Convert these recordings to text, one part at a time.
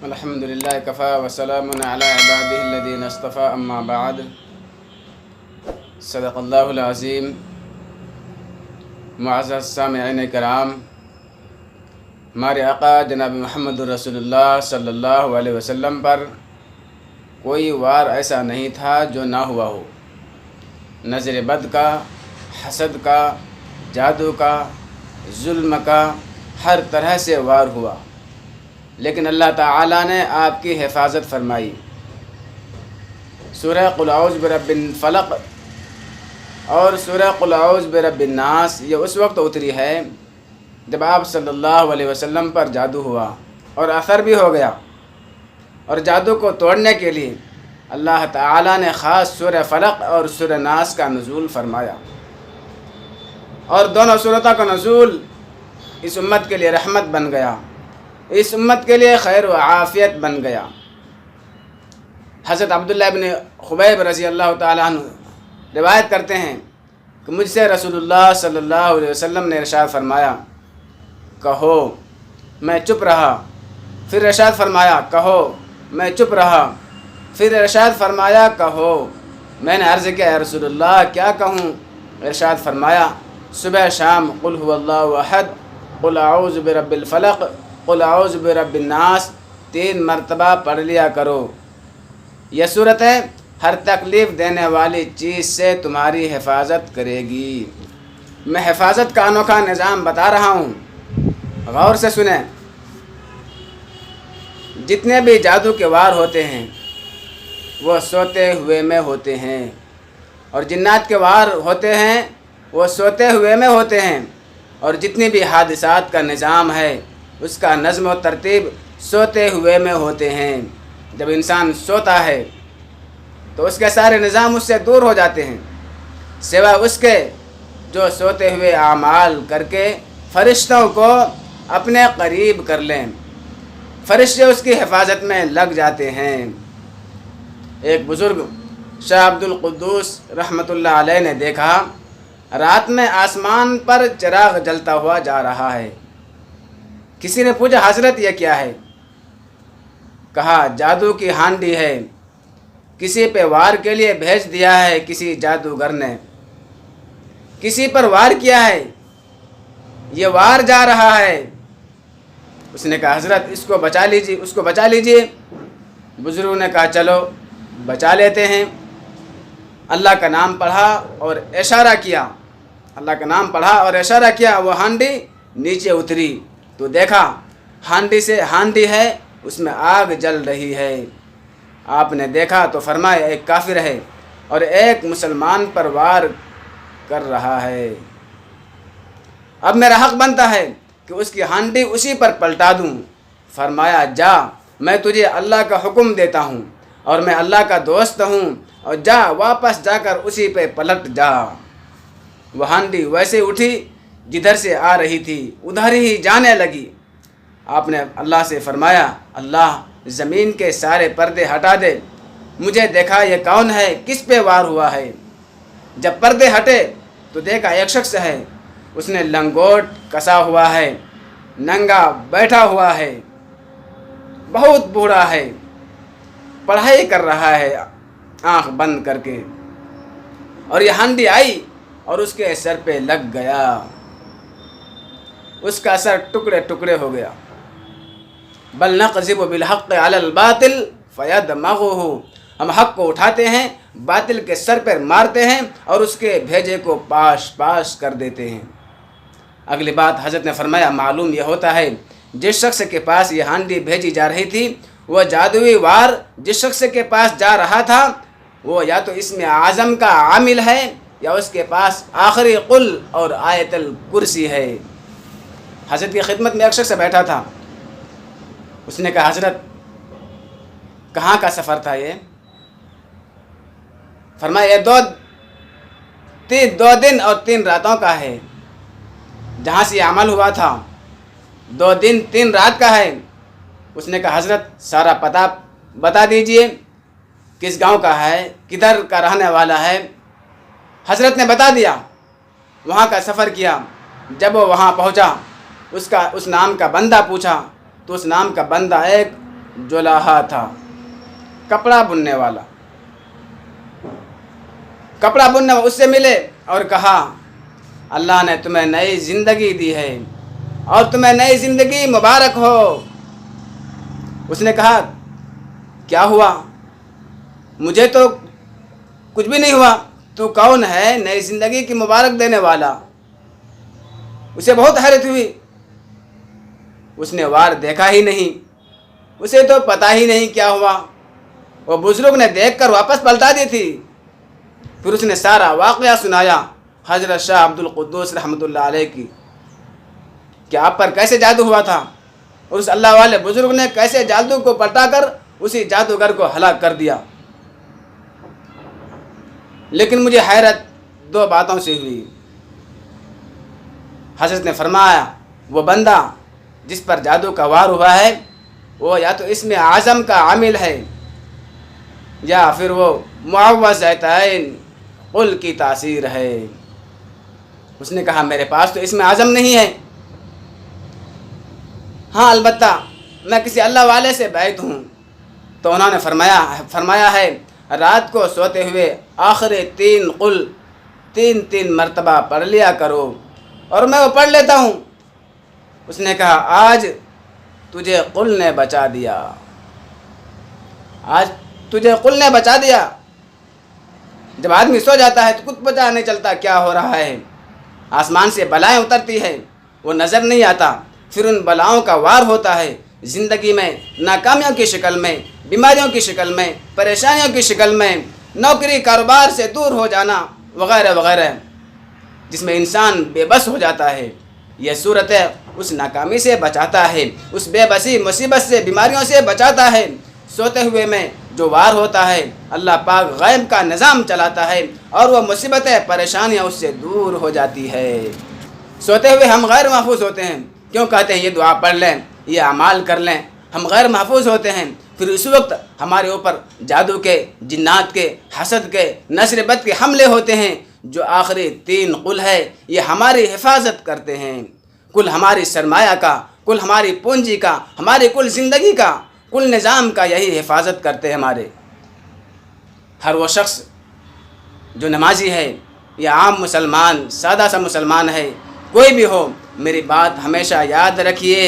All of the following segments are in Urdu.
الحمد للہ کفا وسلام علی عبادہ الذین اصطفیٰ اما بعد صدق اللہ العظیم۔ معزز سامعین کرام، ہمارے آقا جناب محمد رسول اللہ صلی اللہ علیہ وسلم پر کوئی وار ایسا نہیں تھا جو نہ ہوا ہو۔ نظر بد کا، حسد کا، جادو کا، ظلم کا، ہر طرح سے وار ہوا، لیکن اللہ تعالیٰ نے آپ کی حفاظت فرمائی۔ سورہ قل اعوذ برب الفلق اور سورہ قل اعوذ برب الناس یہ اس وقت اتری ہے جب آپ صلی اللہ علیہ وسلم پر جادو ہوا اور اثر بھی ہو گیا، اور جادو کو توڑنے کے لیے اللہ تعالیٰ نے خاص سورہ فلق اور سورہ ناس کا نزول فرمایا، اور دونوں سورتوں کا نزول اس امت کے لیے رحمت بن گیا، اس امت کے لیے خیر و عافیت بن گیا۔ حضرت عبداللہ ابن خبیب رضی اللہ تعالیٰ عنہ روایت کرتے ہیں کہ مجھ سے رسول اللہ صلی اللہ علیہ وسلم نے ارشاد فرمایا، کہو، میں چپ رہا۔ پھر ارشاد فرمایا، کہو، میں چپ رہا۔ پھر ارشاد فرمایا، کہو۔ میں نے عرض کیا، یا رسول اللہ کیا کہوں؟ ارشاد فرمایا، صبح شام قل هو اللہ احد، قل اعوذ برب الفلق، قل اعوذ برب الناس 3 مرتبہ پڑھ لیا کرو۔ یہ صورتیں ہر تکلیف دینے والی چیز سے تمہاری حفاظت کرے گی۔ میں حفاظت کا انوکھا نظام بتا رہا ہوں، غور سے سنیں۔ جتنے بھی جادو کے وار ہوتے ہیں وہ سوتے ہوئے میں ہوتے ہیں، اور جنات کے وار ہوتے ہیں وہ سوتے ہوئے میں ہوتے ہیں، اور جتنی بھی حادثات کا نظام ہے اس کا نظم و ترتیب سوتے ہوئے میں ہوتے ہیں۔ جب انسان سوتا ہے تو اس کے سارے نظام اس سے دور ہو جاتے ہیں، سوائے اس کے جو سوتے ہوئے اعمال کر کے فرشتوں کو اپنے قریب کر لیں، فرشتے اس کی حفاظت میں لگ جاتے ہیں۔ ایک بزرگ شاہ عبد القدوس رحمۃ اللہ علیہ نے دیکھا، رات میں آسمان پر چراغ جلتا ہوا جا رہا ہے۔ کسی نے پوچھا، حضرت یہ کیا ہے؟ کہا، جادو کی ہانڈی ہے، کسی پہ وار کے لیے بھیج دیا ہے کسی جادوگر نے، کسی پر وار کیا ہے، یہ وار جا رہا ہے۔ اس نے کہا، حضرت اس کو بچا لیجیے، اس کو بچا لیجیے۔ بزرگوں نے کہا، چلو بچا لیتے ہیں۔ اللہ کا نام پڑھا اور اشارہ کیا، اللہ کا نام پڑھا اور اشارہ کیا، وہ ہانڈی نیچے اتری تو دیکھا ہانڈی ہے، اس میں آگ جل رہی ہے۔ آپ نے دیکھا تو فرمایا، ایک کافر ہے اور ایک مسلمان پر وار کر رہا ہے، اب میرا حق بنتا ہے کہ اس کی ہانڈی اسی پر پلٹا دوں۔ فرمایا، جا، میں تجھے اللہ کا حکم دیتا ہوں اور میں اللہ کا دوست ہوں، اور جا، واپس جا کر اسی پہ پلٹ جا۔ وہ ہانڈی ویسے اٹھی جدھر سے آ رہی تھی ادھر ہی جانے لگی۔ آپ نے اللہ سے فرمایا، اللہ زمین کے سارے پردے ہٹا دے، مجھے دیکھا یہ کون ہے، کس پہ وار ہوا ہے۔ جب پردے ہٹے تو دیکھا ایک شخص ہے، اس نے لنگوٹ کسا ہوا ہے، ننگا بیٹھا ہوا ہے، بہت بوڑھا ہے، پڑھائی کر رہا ہے آنکھ بند کر کے، اور یہ ہانڈی آئی اور اس کے سر پہ لگ گیا، اس کا سر ٹکڑے ٹکڑے ہو گیا۔ بل نقذف بالحق علی الباطل فیدمغہ، ہم حق کو اٹھاتے ہیں، باطل کے سر پر مارتے ہیں اور اس کے بھیجے کو پاش پاش کر دیتے ہیں۔ اگلی بات حضرت نے فرمایا، معلوم یہ ہوتا ہے جس شخص کے پاس یہ ہانڈی بھیجی جا رہی تھی، وہ جادوئی وار جس شخص کے پاس جا رہا تھا وہ یا تو اسم اعظم کا عامل ہے یا اس کے پاس آخری قل اور آیت الکرسی ہے۔ حضرت کی خدمت میں ایک شخص بیٹھا تھا، اس نے کہا، حضرت کہاں کا سفر تھا یہ؟ فرمایا، یہ 2 دن اور 3 راتوں کا ہے، جہاں سے یہ عمل ہوا تھا 2 دن 3 رات کا ہے۔ اس نے کہا، حضرت سارا پتہ بتا دیجئے، کس گاؤں کا ہے، کدھر کا رہنے والا ہے۔ حضرت نے بتا دیا، وہاں کا سفر کیا۔ جب وہ وہاں پہنچا، اس نام کا بندہ پوچھا تو اس نام کا بندہ ایک جولاہا تھا، کپڑا بننے والا، کپڑا بننے والا، اس سے ملے اور کہا اللہ نے تمہیں نئی زندگی دی ہے اور تمہیں نئی زندگی مبارک ہو۔ اس نے کہا کیا ہوا؟ مجھے تو کچھ بھی نہیں ہوا، تو کون ہے نئی زندگی کی مبارک دینے والا؟ اسے بہت حیرت ہوئی، اس نے وار دیکھا ہی نہیں، اسے تو پتہ ہی نہیں کیا ہوا۔ وہ بزرگ نے دیکھ کر واپس پلٹا دی تھی۔ پھر اس نے سارا واقعہ سنایا حضرت شاہ عبد القدوس رحمۃ اللہ علیہ کی کہ آپ پر کیسے جادو ہوا تھا اور اس اللہ والے بزرگ نے کیسے جادو کو پلٹا کر اسی جادوگر کو ہلاک کر دیا۔ لیکن مجھے حیرت دو باتوں سے ہوئی۔ حضرت نے فرمایا وہ بندہ جس پر جادو کا وار ہوا ہے وہ یا تو اسم اعظم کا عامل ہے یا پھر وہ معوذتین قل کی تاثیر ہے۔ اس نے کہا میرے پاس تو اسم اعظم نہیں ہے، ہاں البتہ میں کسی اللہ والے سے بیعت ہوں۔ تو انہوں نے فرمایا ہے رات کو سوتے ہوئے آخری 3 قل 3 مرتبہ پڑھ لیا کرو، اور میں وہ پڑھ لیتا ہوں۔ اس نے کہا آج تجھے قل نے بچا دیا، آج تجھے قل نے بچا دیا۔ جب آدمی سو جاتا ہے تو کچھ پتہ نہیں چلتا کیا ہو رہا ہے، آسمان سے بلائیں اترتی ہے وہ نظر نہیں آتا، پھر ان بلاؤں کا وار ہوتا ہے زندگی میں، ناکامیوں کی شکل میں، بیماریوں کی شکل میں، پریشانیوں کی شکل میں، نوکری کاروبار سے دور ہو جانا وغیرہ وغیرہ، جس میں انسان بے بس ہو جاتا ہے۔ یہ صورت اس ناکامی سے بچاتا ہے، اس بے بسی مصیبت سے، بیماریوں سے بچاتا ہے۔ سوتے ہوئے میں جو وار ہوتا ہے اللہ پاک غیب کا نظام چلاتا ہے اور وہ مصیبتیں پریشانیاں اس سے دور ہو جاتی ہے۔ سوتے ہوئے ہم غیر محفوظ ہوتے ہیں، کیوں کہتے ہیں یہ دعا پڑھ لیں، یہ اعمال کر لیں؟ ہم غیر محفوظ ہوتے ہیں، پھر اس وقت ہمارے اوپر جادو کے، جنات کے، حسد کے، نظر بد کے حملے ہوتے ہیں۔ جو آخری 3 قل ہے یہ ہماری حفاظت کرتے ہیں، کل ہماری سرمایہ کا، کل ہماری پونجی کا، ہماری کل زندگی کا، کل نظام کا یہی حفاظت کرتے ہیں ہمارے۔ ہر وہ شخص جو نمازی ہے یا عام مسلمان، سادہ سا مسلمان ہے، کوئی بھی ہو، میری بات ہمیشہ یاد رکھیے،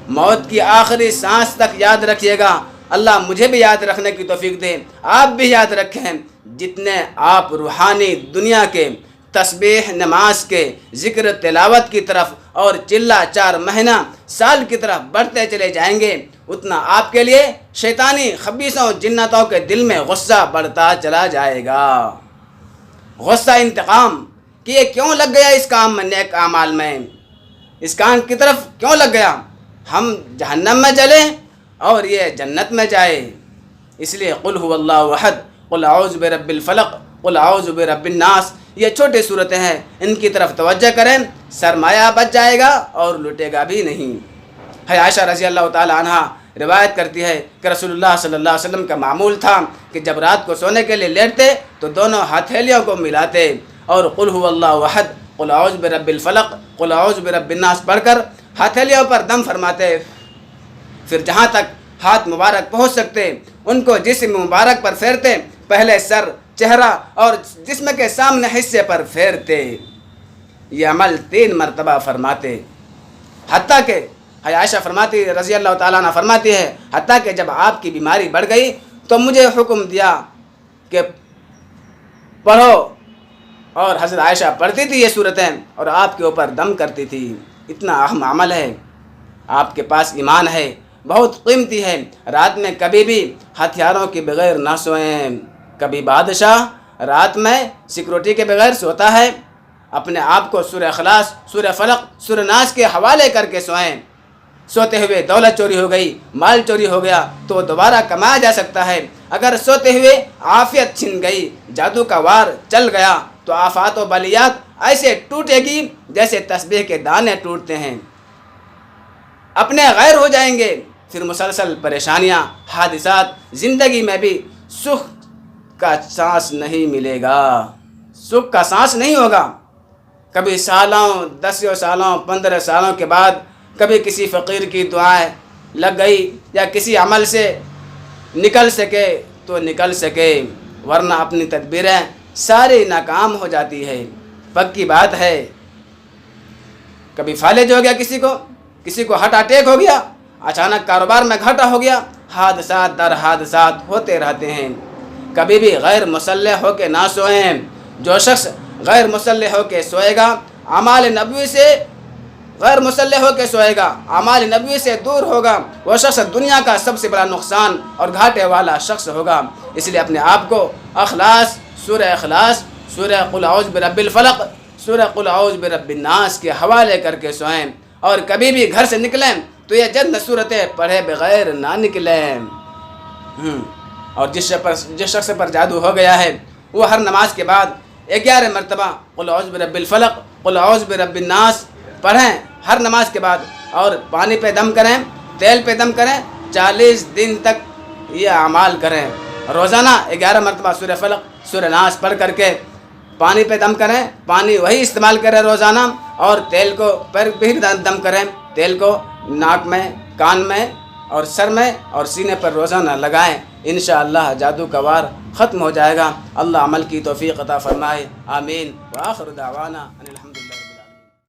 موت کی آخری سانس تک یاد رکھیے گا۔ اللہ مجھے بھی یاد رکھنے کی توفیق دے، آپ بھی یاد رکھیں۔ جتنے آپ روحانی دنیا کے، تسبیح نماز کے، ذکر تلاوت کی طرف اور چلہ 4 مہینہ سال کی طرف بڑھتے چلے جائیں گے، اتنا آپ کے لیے شیطانی خبیثوں جناتوں کے دل میں غصہ بڑھتا چلا جائے گا۔ غصہ انتقام کہ یہ کیوں لگ گیا اس کام میں، نیک اعمال میں، اس کام کی طرف کیوں لگ گیا؟ ہم جہنم میں جلیں اور یہ جنت میں جائے۔ اس لیے قل هو اللہ احد، قل اعوذ برب الفلق، قل اعوذ برب الناس، یہ چھوٹی صورتیں ہیں، ان کی طرف توجہ کریں، سرمایہ بچ جائے گا اور لٹے گا بھی نہیں۔ ہے عائشہ رضی اللہ تعالی عنہ روایت کرتی ہے کہ رسول اللہ صلی اللہ علیہ وسلم کا معمول تھا کہ جب رات کو سونے کے لیے لیٹتے تو دونوں ہتھیلیوں کو ملاتے اور قل هو اللہ احد، قل اعوذ برب الفلق، قل اعوذ برب الناس پڑھ کر ہتھیلیوں پر دم فرماتے، پھر جہاں تک ہاتھ مبارک پہنچ سکتے ان کو جسم مبارک پر پھیرتے، پہلے سر، چہرہ اور جسم کے سامنے حصے پر پھیرتے۔ یہ عمل 3 مرتبہ فرماتے، حتیٰ کہ عائشہ فرماتی رضی اللہ تعالیٰ عنہ فرماتی ہے حتیٰ کہ جب آپ کی بیماری بڑھ گئی تو مجھے حکم دیا کہ پڑھو، اور حضرت عائشہ پڑھتی تھی یہ صورتیں اور آپ کے اوپر دم کرتی تھی۔ اتنا اہم عمل ہے، آپ کے پاس ایمان ہے، بہت قیمتی ہے۔ رات میں کبھی بھی ہتھیاروں کے بغیر نہ سوئیں۔ کبھی بادشاہ رات میں سیکورٹی کے بغیر سوتا ہے، اپنے آپ کو سورہ اخلاص، سورہ فلق، سورہ ناس کے حوالے کر کے سوئیں۔ سوتے ہوئے دولت چوری ہو گئی، مال چوری ہو گیا تو دوبارہ کمایا جا سکتا ہے۔ اگر سوتے ہوئے عافیت چھن گئی، جادو کا وار چل گیا تو آفات و بلیات ایسے ٹوٹے گی جیسے تسبیح کے دانے ٹوٹتے ہیں، اپنے غیر ہو جائیں گے۔ پھر مسلسل پریشانیاں، حادثات، زندگی میں بھی سکھ کا سانس نہیں ملے گا، سکھ کا سانس نہیں ہوگا۔ کبھی سالوں، 10 سالوں، 15 سالوں کے بعد کبھی کسی فقیر کی دعائیں لگ گئی یا کسی عمل سے نکل سکے تو نکل سکے، ورنہ اپنی تدبیریں ساری ناکام ہو جاتی ہے۔ پکی بات ہے، کبھی فالج ہو گیا کسی کو ہارٹ اٹیک ہو گیا، اچانک کاروبار میں گھاٹا ہو گیا، حادثات در حادثات ہوتے رہتے ہیں۔ کبھی بھی غیر مسلح ہو کے نہ سوئیں۔ جو شخص غیر مسلح ہو کے سوئے گا، اعمال نبوی سے غیر مسلح ہو کے سوئے گا، اعمال نبوی سے دور ہوگا، وہ شخص دنیا کا سب سے بڑا نقصان اور گھاٹے والا شخص ہوگا۔ اس لیے اپنے آپ کو اخلاص، سورہ قل اعوذ برب الفلق، سورہ قل اعوذ برب الناس کے حوالے کر کے سوئیں، اور کبھی بھی گھر سے نکلیں تو یہ چند صورتیں پڑھے بغیر نہ نکلیں۔ اور جس شخص پر جادو ہو گیا ہے وہ ہر نماز کے بعد 11 مرتبہ قل اعوذ برب الفلق، قل اعوذ برب الناس پڑھیں ہر نماز کے بعد، اور پانی پہ دم کریں، تیل پہ دم کریں، 40 دن تک یہ اعمال کریں۔ روزانہ 11 مرتبہ سورہ فلق، سورہ ناس پڑھ کر کے پانی پہ دم کریں، پانی وہی استعمال کریں روزانہ، اور تیل کو پر بھی دم کریں، تیل کو ناک میں، کان میں اور سر میں اور سینے پر روزانہ لگائیں۔ انشاءاللہ جادو کا وار ختم ہو جائے گا۔ اللہ عمل کی توفیق عطا فرمائے، آمین۔ وآخر دعوانا ان الحمد